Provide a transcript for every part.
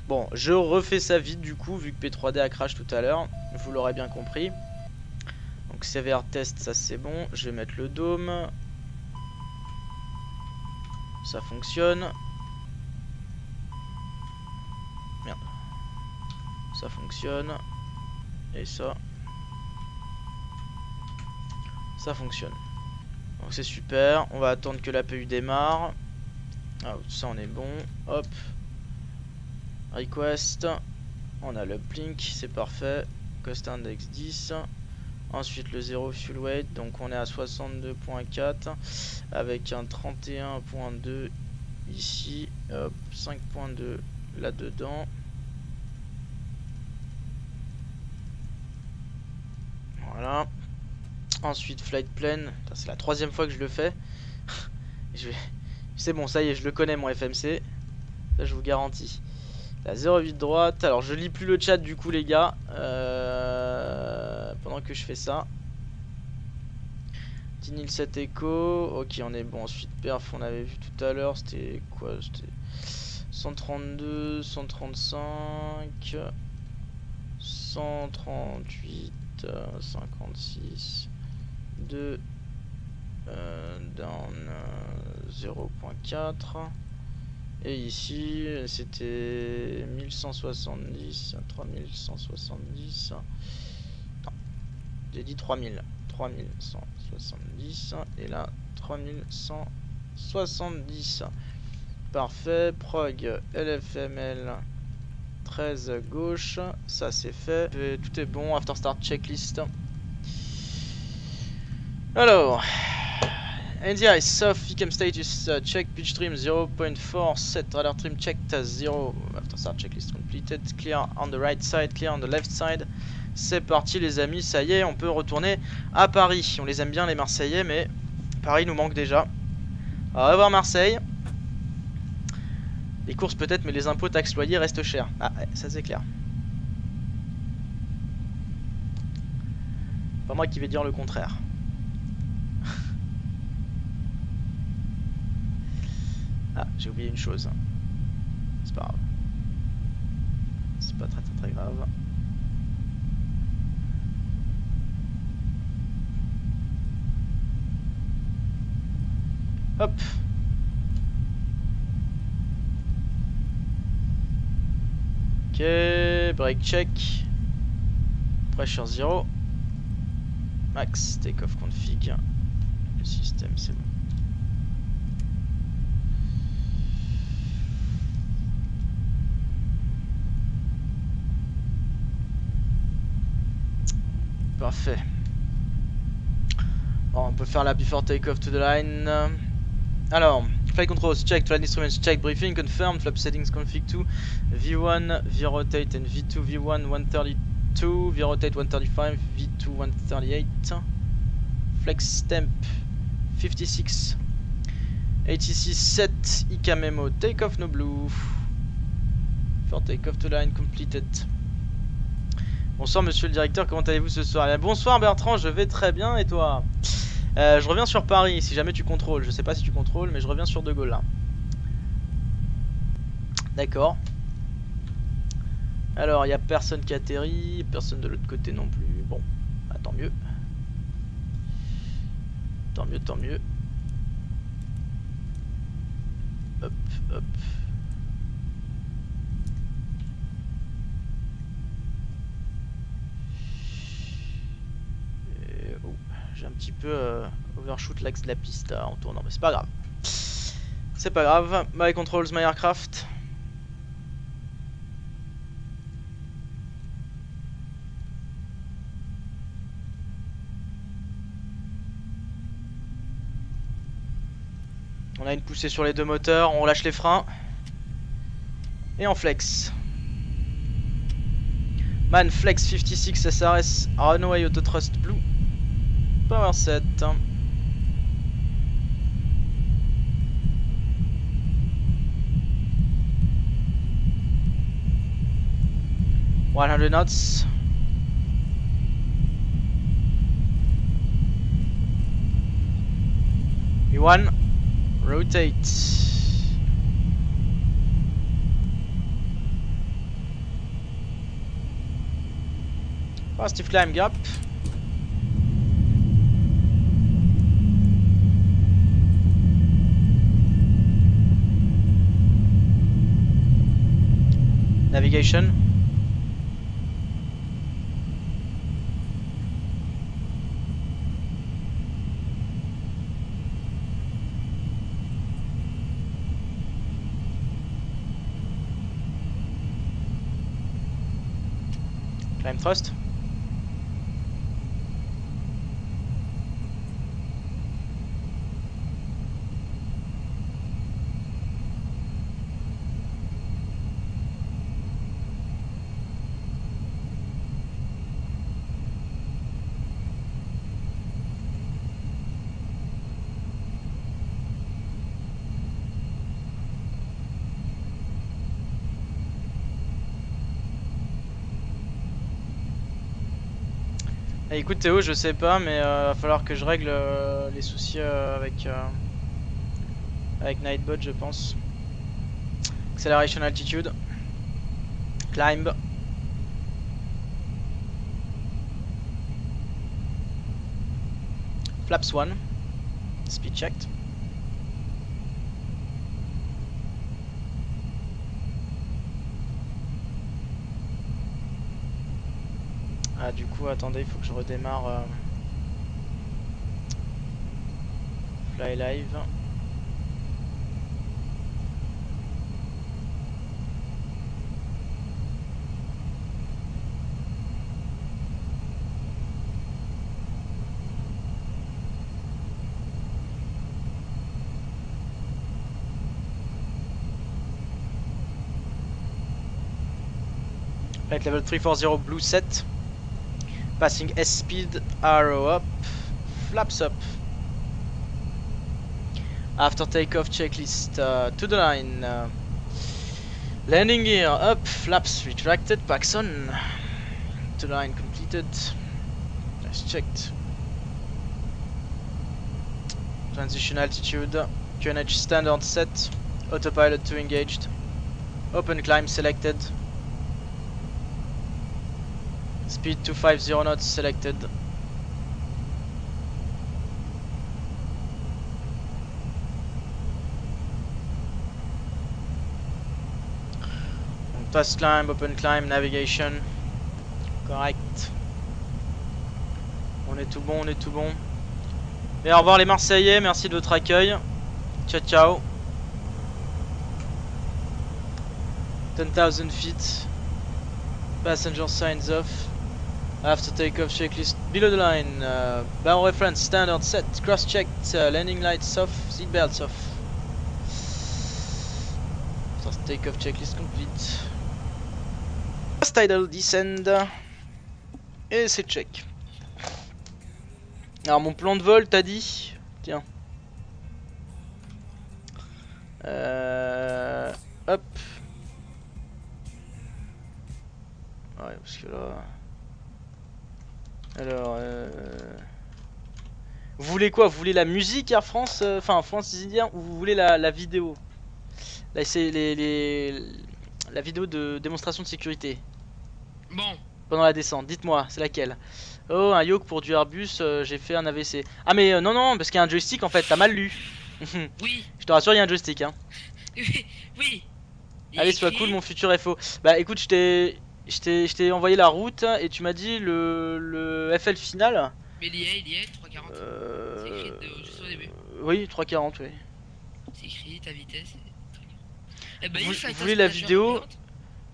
Bon, je refais ça vite du coup, vu que P3D a crash tout à l'heure. Vous l'aurez bien compris. Donc CVR test, ça c'est bon. Je vais mettre le dôme. Ça fonctionne. Merde. Ça fonctionne. Et ça. Ça fonctionne. Donc c'est super. On va attendre que l'APU démarre. Ah, tout ça on est bon. Hop. Request. On a l'uplink, c'est parfait. Cost index 10. Ensuite le 0 fuel weight. Donc on est à 62.4 avec un 31.2 ici. Hop, 5.2 là-dedans. Voilà. Ensuite flight plane. C'est la 3e fois que je le fais. C'est bon, ça y est, je le connais mon FMC. Ça je vous garantis. La 0,8 droite. Alors je lis plus le chat du coup les gars. Pendant que je fais ça. 10 7 écho. Ok, on est bon. Ensuite perf on avait vu tout à l'heure. C'était quoi? C'était 132, 135, 138, 56, 2 down 0.4. Et ici c'était 1170, 3170. Non, j'ai dit 3000, 3170 et là 3170. Parfait. Prog LFML 13 gauche, ça c'est fait. Et tout est bon. After start checklist. Alors NDI soft VCAM status check, pitch stream 0.4 set, radar trim checked as 0. After start checklist completed, clear on the right side, clear on the left side. C'est parti les amis, ça y est, on peut retourner à Paris. On les aime bien les Marseillais, mais Paris nous manque déjà. Au revoir Marseille. Les courses peut-être, mais les impôts, taxes, loyers restent chers. Ah ouais, ça c'est clair. Pas moi qui vais dire le contraire. Ah, j'ai oublié une chose. C'est pas grave. C'est pas très grave. Hop. Ok, break check. Pressure 0. Max, take-off config. Le système, c'est bon. Parfait. Bon, on peut faire la before take-off to the line. Alors, flight controls checked, flight instruments checked, briefing confirmed, flap settings config 2, V1, V-rotate and V2, V1 132, V-rotate 135, V2 138, flex temp 56, ATC set, ICA memo, takeoff no blue, for takeoff to line completed. Bonsoir monsieur le directeur, comment allez-vous ce soir? Bonsoir Bertrand, je vais très bien et toi? Je reviens sur Paris si jamais tu contrôles. Je sais pas si tu contrôles, mais je reviens sur De Gaulle là. D'accord. Alors il n'y a personne qui atterrit, personne de l'autre côté non plus. Bon, bah, tant mieux. Tant mieux, tant mieux. Hop, hop. J'ai un petit peu overshoot l'axe de la piste là, en tournant, mais c'est pas grave. C'est pas grave. My controls my aircraft. On a une poussée sur les deux moteurs, on lâche les freins. Et on flex. Man flex 56 SRS Runway Auto Thrust Blue. Power set. 100 knots. V1, rotate. Positive climb gap. Navigation. Climb thrust. Et écoute Théo, je sais pas, mais va falloir que je règle les soucis avec Nightbot, je pense. Acceleration altitude. Climb. Flaps 1. Speed checked. Ah du coup attendez, il faut que je redémarre Fly Live. Flight level 340 blue set. Passing S speed, arrow up, flaps up. After takeoff checklist to the line. Landing gear up, flaps retracted, packs on. To the line completed. Nice checked. Transition altitude, QNH standard set, autopilot 2 engaged. Open climb selected. Speed 250 knots selected. Task climb, open climb, navigation. Correct. On est tout bon, on est tout bon. Et au revoir les Marseillais, merci de votre accueil. Ciao ciao. 10,000 feet. Passenger signs off. After takeoff checklist below the line. Barrel reference standard set. Cross checked. Landing lights off. Seat belts off. After takeoff checklist complete. First tidal descend. Et c'est check. Alors mon plan de vol t'as dit. Tiens. Hop. Ouais parce que là. Alors, vous voulez quoi? Vous voulez la musique Air France, enfin France Easylier, ou vous voulez la vidéo? Là c'est la vidéo de démonstration de sécurité. Bon. Pendant la descente, dites-moi, c'est laquelle? Oh, un yoke pour du Airbus, j'ai fait un AVC. Ah mais non, non, parce qu'il y a un joystick en fait, t'as mal lu. Oui. Je te rassure, il y a un joystick hein. Oui. Allez, sois cool mon futur FO. Bah écoute, je t'ai envoyé la route et tu m'as dit le FL final. Mais il y est, 340. C'est écrit juste au début. Oui, 340, oui. C'est écrit ta vitesse. Eh ben, vous voulez la vidéo?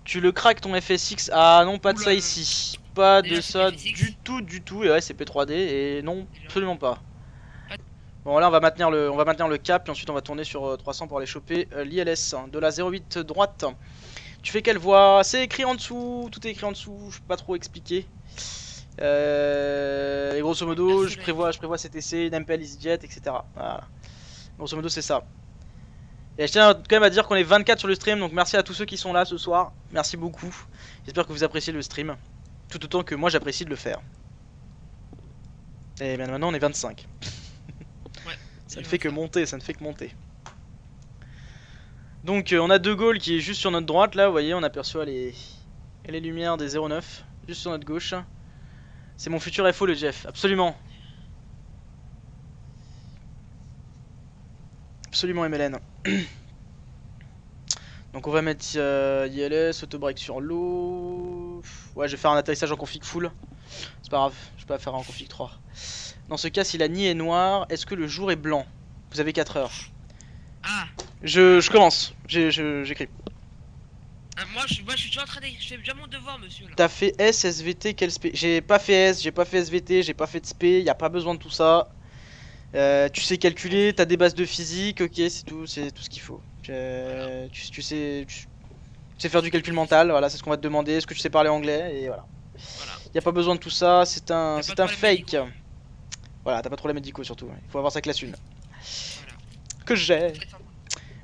Tu le craques ton FSX. Ah non, pas de ça ici. Pas de ça du tout. Et ouais, c'est P3D et non, absolument pas. Bon là on va maintenir le cap et ensuite on va tourner sur 300 pour aller choper l'ILS de la 08 droite. Tu fais quelle voie? C'est écrit en dessous, tout est écrit en dessous, je peux pas trop expliquer. Et grosso modo je prévois cet essai, Nempel EasyJet, etc. Voilà. Grosso modo c'est ça. Et je tiens quand même à dire qu'on est 24 sur le stream, donc merci à tous ceux qui sont là ce soir. Merci beaucoup. J'espère que vous appréciez le stream. Tout autant que moi j'apprécie de le faire. Et bien maintenant on est 25. Ouais, ça ne fait que monter, ça ne fait que monter. Donc on a De Gaulle qui est juste sur notre droite là, vous voyez on aperçoit les lumières des 09 juste sur notre gauche. C'est mon futur FO le Jeff, absolument. Absolument MLN. Donc on va mettre ILS, auto-break sur l'eau. Ouais, je vais faire un atterrissage en config full. C'est pas grave, je peux pas faire en config 3. Dans ce cas, si la nuit est noire, est-ce que le jour est blanc? Vous avez 4 heures. Ah, Je commence, j'écris. moi je suis déjà en train d'écrire, je fais déjà mon devoir, monsieur là. T'as fait S, SVT, quel SP? J'ai pas fait S, j'ai pas fait SVT, j'ai pas fait de SP, y a pas besoin de tout ça. Tu sais calculer, t'as des bases de physique, ok, c'est tout ce qu'il faut. Tu sais faire du calcul mental, voilà, c'est ce qu'on va te demander. Est-ce que tu sais parler anglais? Et voilà. Voilà. Y a pas besoin de tout ça, c'est Y un a pas de problème fake. médicaux. Voilà, t'as pas trop les médicaux surtout, il faut avoir sa classe 1. Voilà. Que j'ai. Très sympa.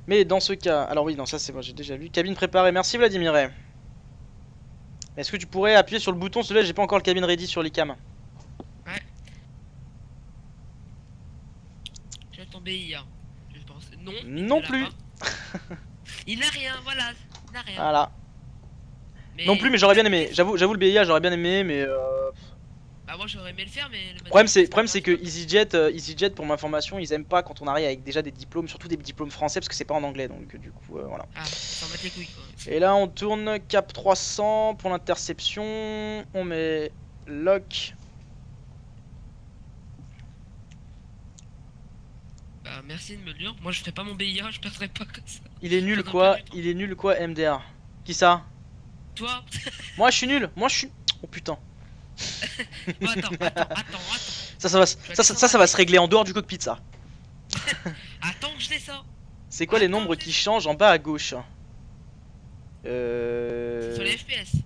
Mais dans ce cas, alors oui, non, ça c'est bon, j'ai déjà vu. Cabine préparée, merci Vladimir. Est-ce que tu pourrais appuyer sur le bouton, celui-là, j'ai pas encore le cabine ready sur l'ICAM. Ouais. Je vais tomber hier. Je pense. Non. Non il ne plus. l'a pas. Il n'a rien, voilà. Il n'a rien. Voilà. Mais... Non plus, mais j'aurais bien aimé. J'avoue le BIA, j'aurais bien aimé, mais Bah moi j'aurais aimé le faire, mais... le problème c'est que EasyJet, pour ma formation, ils aiment pas quand on arrive avec déjà des diplômes, surtout des diplômes français, parce que c'est pas en anglais, donc du coup, voilà. Ah, ça en bat les couilles quoi. Et là, on tourne cap 300 pour l'interception. On met lock. Bah merci de me le dire. Moi je ferai pas mon BIA, je perdrai pas comme ça. Il est nul Pendant quoi? pas du temps. Il est nul quoi, MDR? Qui ça? Toi. Moi, je suis nul. Moi, je suis. Oh putain. Oh, attends. Ça va se régler en dehors du cockpit, ça. Attends que je descends. C'est quoi les Attends, nombres je- qui changent en bas à gauche? Sur les FPS.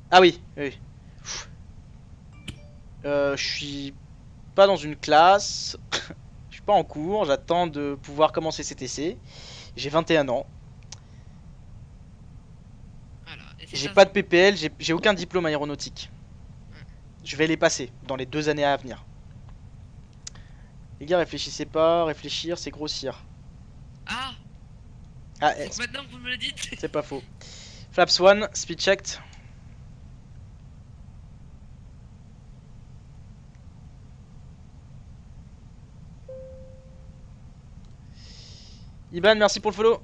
Ah oui, oui. Je suis pas dans une classe. Je suis pas en cours. J'attends de pouvoir commencer CTC. J'ai 21 ans. Voilà. Et c'est J'ai ça, pas ça. de PPL. J'ai aucun diplôme aéronautique. Je vais les passer dans les 2 années à venir. Les gars, réfléchissez pas. Réfléchir, c'est grossir. Ah, Ah, donc maintenant que vous me le dites. c'est pas faux. Flaps 1, speed checked. Iban, merci pour le follow.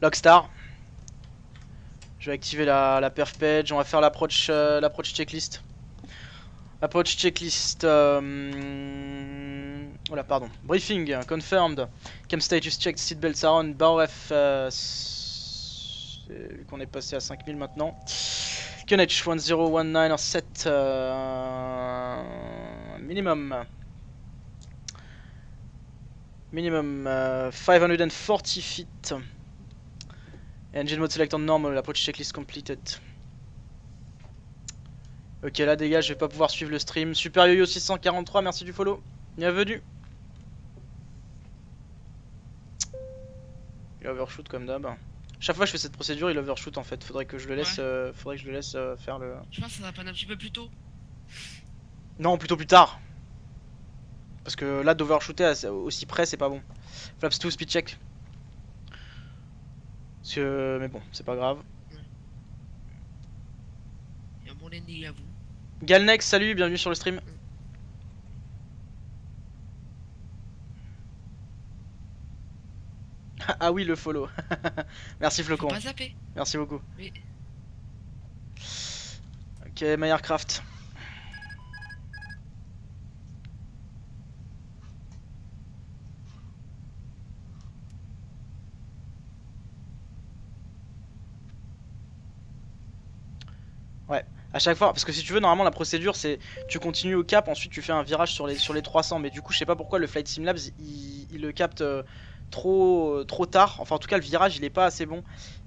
Lockstar. Je vais activer la perf page. On va faire l'approach checklist. Approach checklist. Voilà, pardon. Briefing confirmed. Cam status checked. Seatbelts are on. Bar F. Vu qu'on est passé à 5000 maintenant. QNH 1019 or set minimum. Minimum 540 feet. Engine mode select on normal, approach checklist completed. Ok, là dégage, je vais pas pouvoir suivre le stream. Super Yo-Yo 643, merci du follow. Bienvenue. Il overshoot comme d'hab. Chaque fois que je fais cette procédure, il overshoot en fait. Faudrait que je le laisse, faire le. Je pense que ça va prendre un petit peu plus tôt. Non, plutôt plus tard. Parce que là, d'overshooter aussi près, c'est pas bon. Flaps 2, speed check. Parce que, mais bon, c'est pas grave. Et un bon landing à vous. Galnex, salut, bienvenue sur le stream. Ah oui, le follow. Merci Faut Flocon, pas zapper. merci beaucoup. Oui. Ok, My Aircraft. Ouais, à chaque fois, parce que si tu veux, normalement la procédure c'est tu continues au cap, ensuite tu fais un virage sur les 300, mais du coup je sais pas pourquoi le Flight Simlabs il le capte trop tard, enfin en tout cas le virage il est pas assez bon.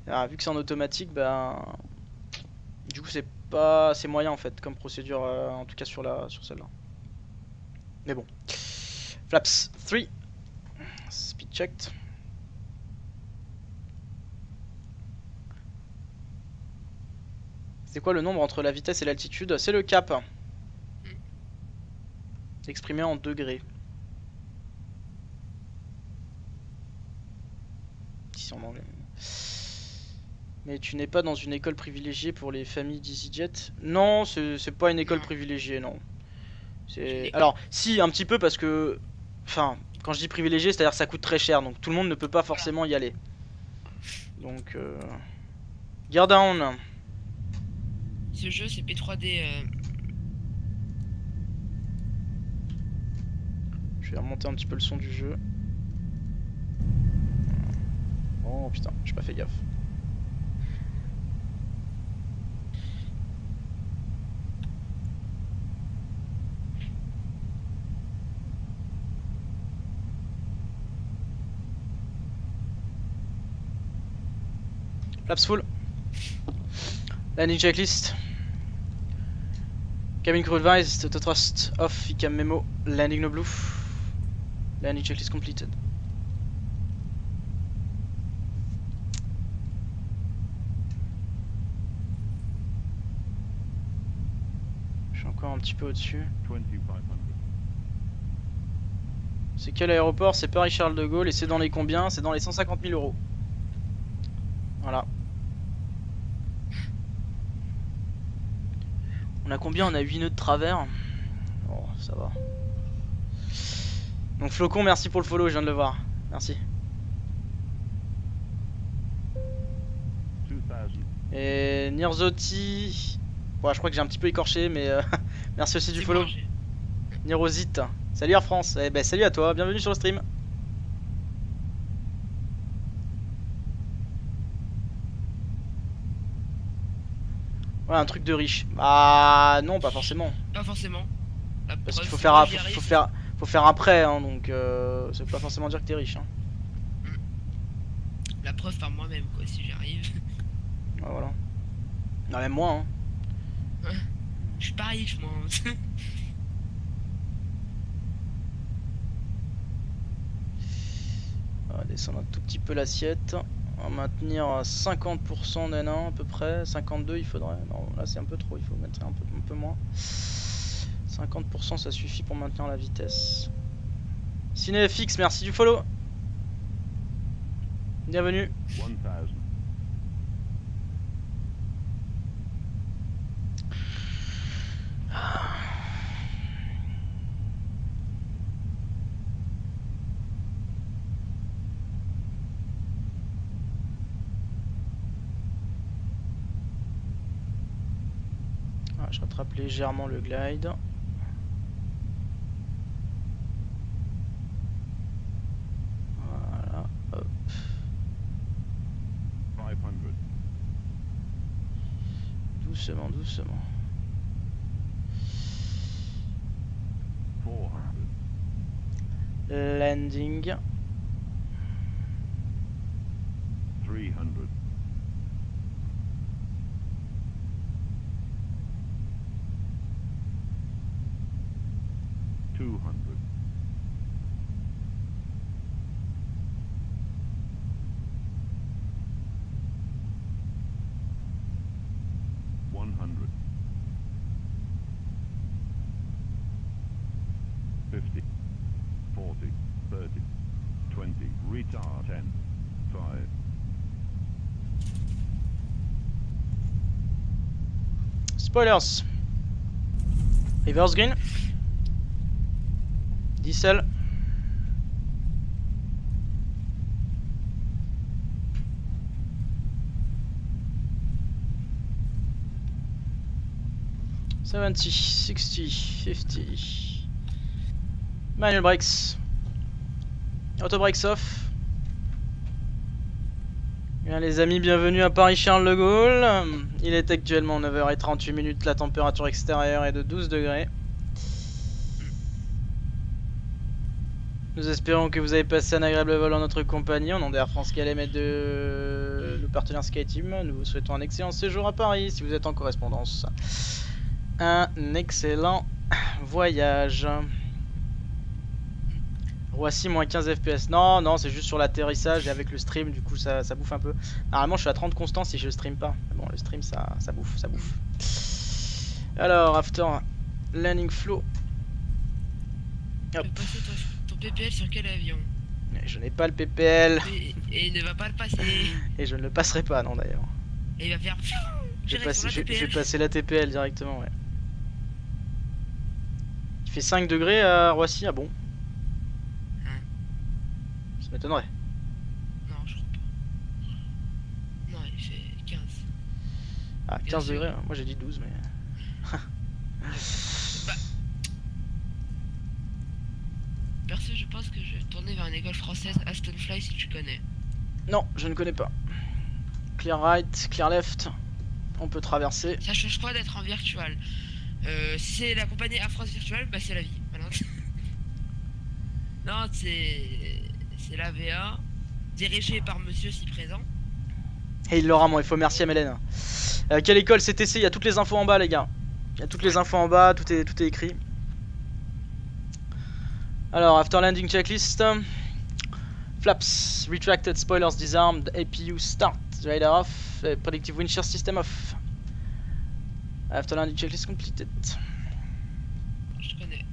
Alors, vu que c'est en automatique, ben du coup c'est moyen en fait comme procédure, en tout cas sur celle-là. Mais bon. Flaps 3, speed checked. C'est quoi le nombre entre la vitesse et l'altitude? C'est le cap. Exprimé en degrés. Si en anglais. Mais tu n'es pas dans une école privilégiée pour les familles d'EasyJet? Non, c'est pas une école privilégiée, non. Alors, si, un petit peu parce que... Enfin, quand je dis privilégié, c'est-à-dire que ça coûte très cher, donc tout le monde ne peut pas forcément y aller. Donc... Gear down. Ce jeu, c'est P3D. Je vais remonter un petit peu le son du jeu. Oh putain, j'ai pas fait gaffe. Flaps full. Landing checklist. Cabin crew advised, auto thrust off, ICAM memo, landing no blue. Landing checklist completed. Je suis encore un petit peu au-dessus. C'est quel aéroport? C'est Paris-Charles de Gaulle et c'est dans les combien? C'est dans les 150 000 euros. Voilà. On a combien? On a 8 nœuds de travers. Oh, ça va. Donc Flocon, merci pour le follow, je viens de le voir. Merci. Et Nirzoti. Ouais, je crois que j'ai un petit peu écorché, mais merci aussi du follow. Nirozite. Salut Air France. Eh ben, salut à toi, bienvenue sur le stream. Ouais, un truc de riche. Ah non, pas forcément. Pas forcément. Parce qu'il faut faire un prêt, hein, donc ça veut pas forcément dire que t'es riche. Hein. La preuve par moi-même, quoi, si j'y arrive. Ouais, voilà. Non, même moi, hein. Je suis pas riche, moi. On va descendre un tout petit peu l'assiette. On va maintenir à 50% d'N1 à peu près. 52 il faudrait. Non, là c'est un peu trop, il faut mettre un peu moins. 50% ça suffit pour maintenir la vitesse. CineFX, merci du follow. Bienvenue. 1000. Je rattrape légèrement le glide. Voilà, hop. 500. Doucement, doucement. 400. Landing. 300. 200. 100. 50. 40. 30. 20. Retard 10. 5. Spoilers. Reverse green. Diesel. $70, $60, $50. Manual brakes. Auto brakes off. Bien les amis, bienvenue à Paris-Charles de Gaulle. Il est actuellement 9h38, la température extérieure est de 12 degrés. Nous espérons que vous avez passé un agréable vol en notre compagnie. Au nom d'Air France KLM et de nos partenaires SkyTeam, nous vous souhaitons un excellent séjour à Paris si vous êtes en correspondance. Un excellent voyage. Roissy moins 15 FPS. Non, non, c'est juste sur l'atterrissage et avec le stream, du coup ça bouffe un peu. Normalement je suis à 30 constant si je le stream pas. Mais bon, le stream ça bouffe, ça bouffe. Alors, after landing flow. Tu Hop. peux passer ton PPL sur quel avion? Je n'ai pas le PPL Et il ne va pas le passer. et je ne le passerai pas, non d'ailleurs. Et il va faire. Je vais Direction la passer PPL. la TPL directement, ouais. Il fait 5 degrés à Roissy, ah bon? Ça m'étonnerait. Non, je crois pas. Non, il fait 15. Ah, Bien 15 sûr. degrés, moi j'ai dit 12, mais. Perso, je pense que je vais tourner vers une école française, Aston Fly, si tu connais. Non, je ne connais pas. Clear right, clear left. On peut traverser. Ça change quoi d'être en virtual? Si c'est la compagnie Air France Virtual, bah c'est la vie. Voilà. Non, c'est la VA, dirigée par monsieur si présent. Et il l'aura, moi, il faut merci à Mélène. Quelle école CTC? Il y a toutes les infos en bas, les gars. Il y a toutes les infos en bas, tout est écrit. Alors, after landing checklist. Flaps, retracted, spoilers disarmed, APU start, radar off, predictive wind shear system off. After landing checklist completed. Je connais.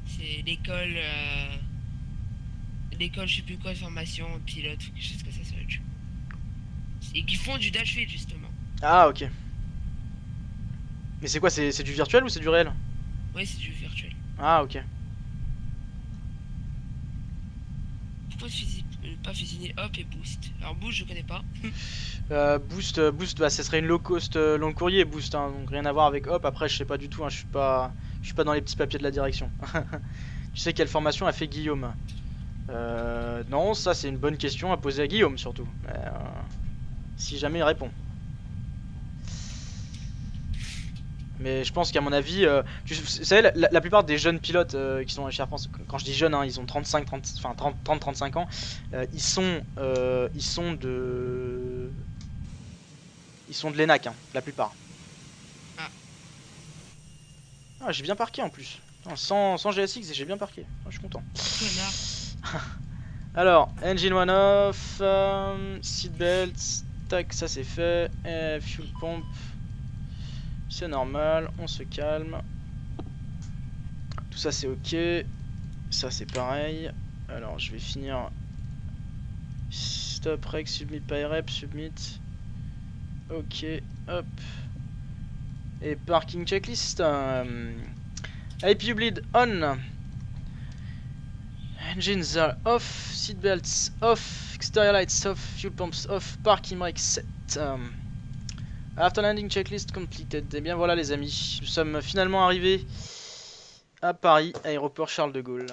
C'est l'école. L'école, je sais plus quoi, de formation, pilote, quelque chose comme ça va être. Et qui font du dash fit justement. Ah, ok. Mais c'est quoi? C'est du virtuel ou c'est du réel? Ouais, c'est du virtuel. Ah, ok. Pourquoi pas fusionner hop et boost? Alors boost, je connais pas. Boost, bah, ça serait une low cost long courrier boost, hein, donc rien à voir avec hop. Après, je sais pas du tout, hein, je suis pas dans les petits papiers de la direction. Tu sais quelle formation a fait Guillaume? Non, ça c'est une bonne question à poser à Guillaume surtout. Si jamais il répond. Mais je pense qu'à mon avis, vous savez, la plupart des jeunes pilotes qui sont chez Air France, quand je dis jeunes, hein, ils ont 30-35 ans, ils sont de l'ENAC, hein, la plupart. Ah, j'ai bien parqué en plus. Sans GSX, j'ai bien parqué. Ah, je suis content. Connard. Alors, engine one off, seatbelts, tac, ça c'est fait, et fuel pump, c'est normal, on se calme. Tout ça c'est ok, ça c'est pareil. Alors je vais finir. Stop, rec, submit, pyrep, submit. Ok, hop. Et parking checklist. IPU bleed on. Engines are off, seatbelts off, exterior lights off, fuel pumps off, parking brake set. After landing checklist completed. Et bien voilà les amis, nous sommes finalement arrivés à Paris, aéroport Charles de Gaulle.